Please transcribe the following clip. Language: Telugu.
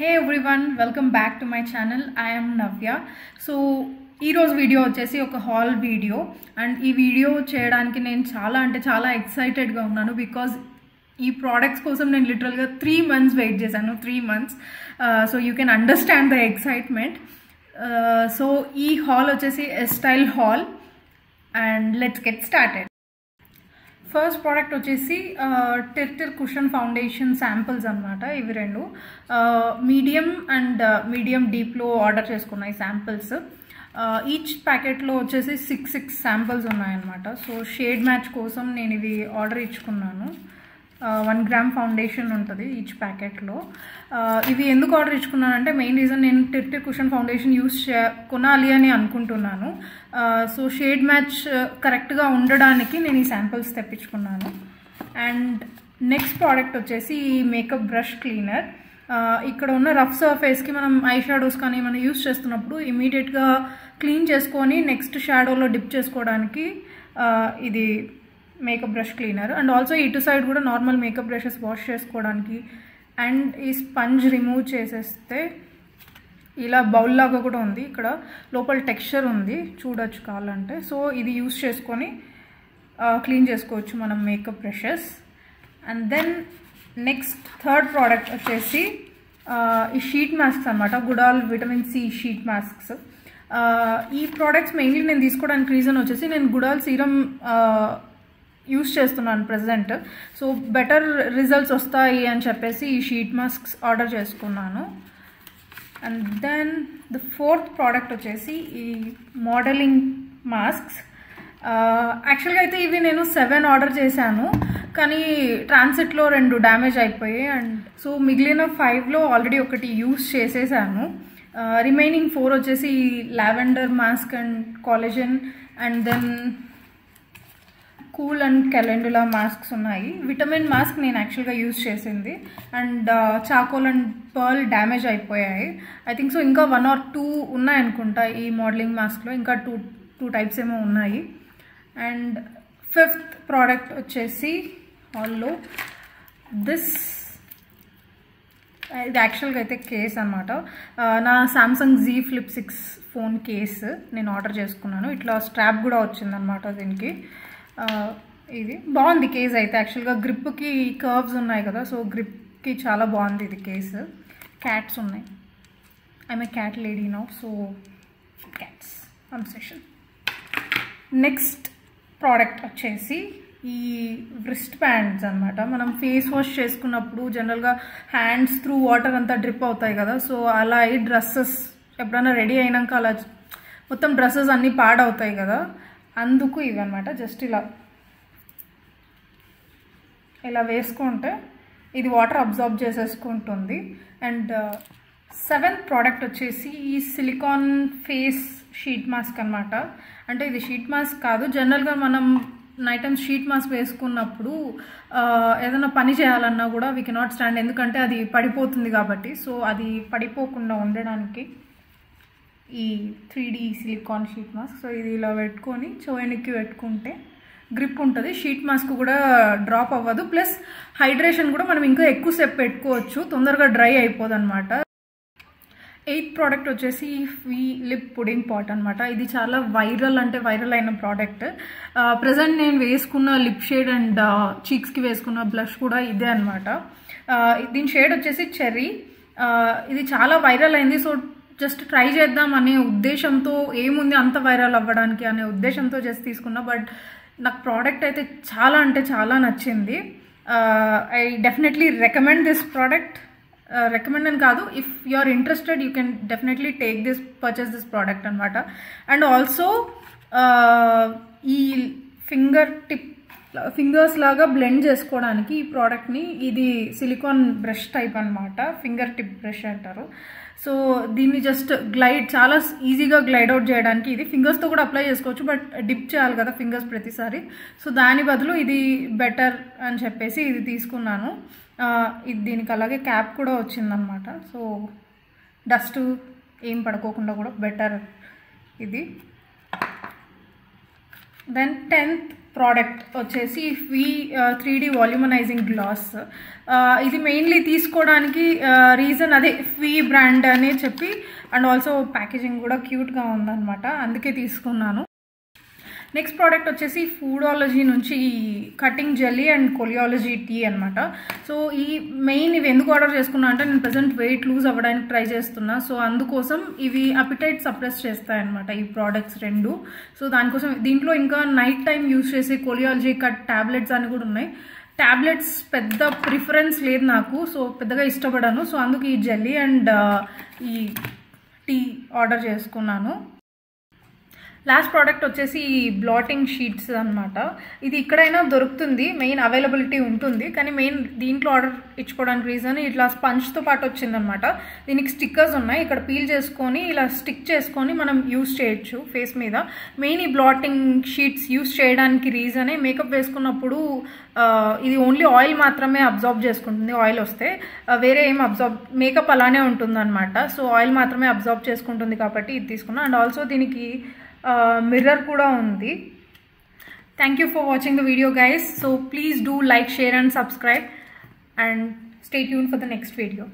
Hey everyone, welcome back to my channel. I am Navya. So ఈ రోజు వీడియో వచ్చేసి ఒక హాల్ వీడియో అండ్ ఈ వీడియో చేయడానికి నేను చాలా ఎక్సైటెడ్గా ఉన్నాను బికాజ్ ఈ ప్రోడక్ట్స్ కోసం నేను లిటరల్గా 3 months వెయిట్ చేశాను 3 months. So you can understand the excitement. So ఈ హాల్ వచ్చేసి ఎస్టైల్ hall and let's get started. First product వచ్చేసి టెర్టిర్ కుషన్ ఫౌండేషన్ శాంపిల్స్ అనమాట. ఇవి రెండు మీడియం అండ్ మీడియం డీప్లో ఆర్డర్ చేసుకున్నాయి శాంపిల్స్. ఈచ్ ప్యాకెట్లో వచ్చేసి 6 శాంపిల్స్ ఉన్నాయన్నమాట. సో షేడ్ మ్యాచ్ కోసం నేను ఇవి ఆర్డర్ ఇచ్చుకున్నాను. 1 gram ఫౌండేషన్ ఉంటుంది ఈచ్ ప్యాకెట్లో. ఇవి ఎందుకు ఆర్డర్ ఇచ్చుకున్నానంటే మెయిన్ రీజన్ నేను టెర్టిర్ కుషన్ ఫౌండేషన్ కొనాలి అని అనుకుంటున్నాను. సో షేడ్ మ్యాచ్ కరెక్ట్గా ఉండడానికి నేను ఈ శాంపిల్స్ తెప్పించుకున్నాను. అండ్ నెక్స్ట్ ప్రోడక్ట్ వచ్చేసి ఈ మేకప్ బ్రష్ క్లీనర్. ఇక్కడ ఉన్న రఫ్ సర్ఫేస్కి మనం ఐ షాడోస్ కానీ మనం యూస్ చేస్తున్నప్పుడు ఇమీడియట్గా క్లీన్ చేసుకొని నెక్స్ట్ షాడోలో డిప్ చేసుకోవడానికి ఇది makeup brush cleaner. And also ఇటు సైడ్ కూడా నార్మల్ మేకప్ బ్రషెస్ వాష్ చేసుకోవడానికి. అండ్ ఈ స్పంజ్ రిమూవ్ చేసేస్తే ఇలా బౌల్ లాగా కూడా ఉంది. ఇక్కడ లోపల టెక్స్చర్ ఉంది, చూడొచ్చు కావాలంటే. సో ఇది యూస్ చేసుకొని క్లీన్ చేసుకోవచ్చు మనం makeup brushes. And then next third product వచ్చేసి ఈ షీట్ మాస్క్స్ అనమాట. Goodal vitamin C sheet masks. ఈ ప్రోడక్ట్స్ మెయిన్లీ నేను తీసుకోవడానికి రీజన్ వచ్చేసి నేను గుడాల్ సీరం యూస్ చేస్తున్నాను ప్రజెంట్. సో బెటర్ రిజల్ట్స్ వస్తాయి అని చెప్పేసి ఈ షీట్ మాస్క్స్ ఆర్డర్ చేసుకున్నాను. And then the fourth product వచ్చేసి ఈ మోడలింగ్ మాస్క్స్. యాక్చువల్గా అయితే ఇవి నేను 7 ఆర్డర్ చేశాను, కానీ ట్రాన్సిట్లో 2 డ్యామేజ్ అయిపోయాయి. అండ్ సో మిగిలిన 5లో ఆల్రెడీ ఒకటి యూస్ చేసేసాను. రిమైనింగ్ 4 వచ్చేసి lavender mask and collagen and then cool and calendula masks ఉన్నాయి. విటమిన్ మాస్క్ నేను యాక్చువల్గా యూజ్ చేసింది. And charcoal and pearl damage అయిపోయాయి. ఐ థింక్ సో ఇంకా 1 or 2 ఉన్నాయనుకుంటా ఈ మోడలింగ్ మాస్క్లో. ఇంకా టూ టైప్స్ ఏమో ఉన్నాయి. అండ్ ఫిఫ్త్ ప్రోడక్ట్ వచ్చేసి హాల్లో ఇది యాక్చువల్గా అయితే కేస్ అనమాట. నా Samsung Z Flip 6 phone case నేను ఆర్డర్ చేసుకున్నాను. ఇట్లా స్ట్రాప్ కూడా వచ్చిందనమాట దీనికి. ఇది బాగుంది కేస్ అయితే. యాక్చువల్గా గ్రిప్కి కర్వ్స్ ఉన్నాయి కదా, సో గ్రిప్కి చాలా బాగుంది ఇది కేసు. క్యాట్స్ ఉన్నాయి. I'm a cat lady now, so cats obsession. Next product వచ్చేసి ఈ రిస్ట్ బ్యాండ్స్ అనమాట. మనం ఫేస్ వాష్ చేసుకున్నప్పుడు జనరల్గా హ్యాండ్స్ త్రూ వాటర్ అంతా డ్రిప్ అవుతాయి కదా, సో అలా ఈ డ్రెస్సెస్ ఎప్పుడైనా రెడీ అయినాక అలా మొత్తం డ్రెస్సెస్ అన్నీ పాడవుతాయి కదా, అందుకు ఇవి అనమాట. జస్ట్ ఇలా వేసుకుంటే ఇది వాటర్ అబ్జార్బ్ చేసేసుకుంటుంది. అండ్ 7th ప్రోడక్ట్ వచ్చేసి ఈ సిలికాన్ ఫేస్ షీట్ మాస్క్ అనమాట. అంటే ఇది షీట్ మాస్క్ కాదు, జనరల్గా మనం నైట్ టైం షీట్ మాస్క్ వేసుకున్నప్పుడు ఏదైనా పని చేయాలన్నా కూడా వీ కెనాట్ స్టాండ్, ఎందుకంటే అది పడిపోతుంది కాబట్టి. సో అది పడిపోకుండా ఉండడానికి ఈ 3D silicon sheet mask. So ఇది ఇలా పెట్టుకొని చెవునికి పెట్టుకుంటే గ్రిప్ ఉంటుంది. షీట్ మాస్క్ కూడా డ్రాప్ అవ్వదు, ప్లస్ హైడ్రేషన్ కూడా మనం ఇంకా ఎక్కువసేపు పెట్టుకోవచ్చు, తొందరగా డ్రై అయిపోదు అనమాట. 8th ప్రోడక్ట్ వచ్చేసి ఈ లిప్ పుడింగ్ పాట్ అనమాట. ఇది చాలా వైరల్ అయిన ప్రోడక్ట్. ప్రజెంట్ నేను వేసుకున్న లిప్ షేడ్ అండ్ చీక్స్కి వేసుకున్న బ్లష్ కూడా ఇదే అనమాట. దీని షేడ్ వచ్చేసి చెర్రీ. ఇది చాలా వైరల్ అయింది. సో జస్ట్ ట్రై చేద్దాం అనే ఉద్దేశంతో, ఏముంది అంత వైరల్ అవ్వడానికి అనే ఉద్దేశంతో జస్ట్ తీసుకున్నా. బట్ నాకు ప్రోడక్ట్ అయితే చాలా నచ్చింది. I definitely recommend this product. Recommend అని కాదు, if you are interested you can definitely purchase this product అనమాట. అండ్ ఆల్సో ఈ ఫింగర్స్ లాగా బ్లెండ్ చేసుకోవడానికి ఈ ప్రోడక్ట్ని, ఇది సిలికాన్ బ్రష్ టైప్ అనమాట, ఫింగర్ టిప్ బ్రష్ అంటారు. సో దీన్ని జస్ట్ చాలా ఈజీగా గ్లైడ్ అవుట్ చేయడానికి, ఇది ఫింగర్స్తో కూడా అప్లై చేసుకోవచ్చు, బట్ డిప్ చేయాలి కదా ఫింగర్స్ ప్రతిసారి. సో దాని బదులు ఇది బెటర్ అని చెప్పేసి ఇది తీసుకున్నాను. ఇది దీనికి అలాగే క్యాప్ కూడా వచ్చిందనమాట. సో డస్ట్ ఏం పడుకోకుండా కూడా బెటర్ ఇది. దెన్ 10th ప్రోడక్ట్ వచ్చేసి ఫీ 3D వాల్యూమనైజింగ్ గ్లాస్. ఇది మెయిన్లీ తీసుకోవడానికి రీజన్ అదే ఫీ బ్రాండ్ అనే చెప్పి, అండ్ ఆల్సో ప్యాకేజింగ్ కూడా క్యూట్గా ఉందన్నమాట, అందుకే తీసుకున్నాను. నెక్స్ట్ ప్రోడక్ట్ వచ్చేసి ఫుడాలజీ నుంచి కటింగ్ జెల్లీ అండ్ కొలియాలజీ టీ అనమాట. సో ఈ మెయిన్ ఇవి ఎందుకు ఆర్డర్ చేసుకున్నా అంటే నేను ప్రజెంట్ వెయిట్ లూజ్ అవ్వడానికి ట్రై చేస్తున్నా. సో అందుకోసం ఇవి అపిటైట్ సప్రెస్ చేస్తాయన్నమాట ఈ ప్రోడక్ట్స్ రెండు. సో దానికోసం దీంట్లో ఇంకా నైట్ టైం యూజ్ చేసే కొలియాలజీ కట్ ట్యాబ్లెట్స్ అని కూడా ఉన్నాయి. ట్యాబ్లెట్స్ పెద్ద ప్రిఫరెన్స్ లేదు నాకు, సో పెద్దగా ఇష్టపడను. సో అందుకు ఈ జెల్లీ అండ్ ఈ టీ ఆర్డర్ చేసుకున్నాను. లాస్ట్ ప్రోడక్ట్ వచ్చేసి ఈ బ్లాటింగ్ షీట్స్ అనమాట. ఇది ఎక్కడైనా దొరుకుతుంది, మెయిన్ అవైలబిలిటీ ఉంటుంది, కానీ మెయిన్ దీంట్లో ఆర్డర్ ఇచ్చుకోవడానికి రీజన్ ఇట్లా స్పంజ్తో పాటు వచ్చిందనమాట. దీనికి స్టిక్కర్స్ ఉన్నాయి, ఇక్కడ పీల్ చేసుకొని ఇలా స్టిక్ చేసుకొని మనం యూస్ చేయొచ్చు ఫేస్ మీద. మెయిన్ ఈ బ్లాటింగ్ షీట్స్ యూస్ చేయడానికి రీజనే మేకప్ వేసుకున్నప్పుడు ఇది ఓన్లీ ఆయిల్ మాత్రమే అబ్జార్బ్ చేసుకుంటుంది. ఆయిల్ వస్తే వేరే ఏం మేకప్ అలానే ఉంటుందన్నమాట. సో ఆయిల్ మాత్రమే అబ్జార్బ్ చేసుకుంటుంది కాబట్టి ఇది తీసుకున్నాను. అండ్ ఆల్సో దీనికి మిర్రర్ కూడా ఉంది. Thank you for watching the video guys. So please do like, share and subscribe and stay tuned for the next video.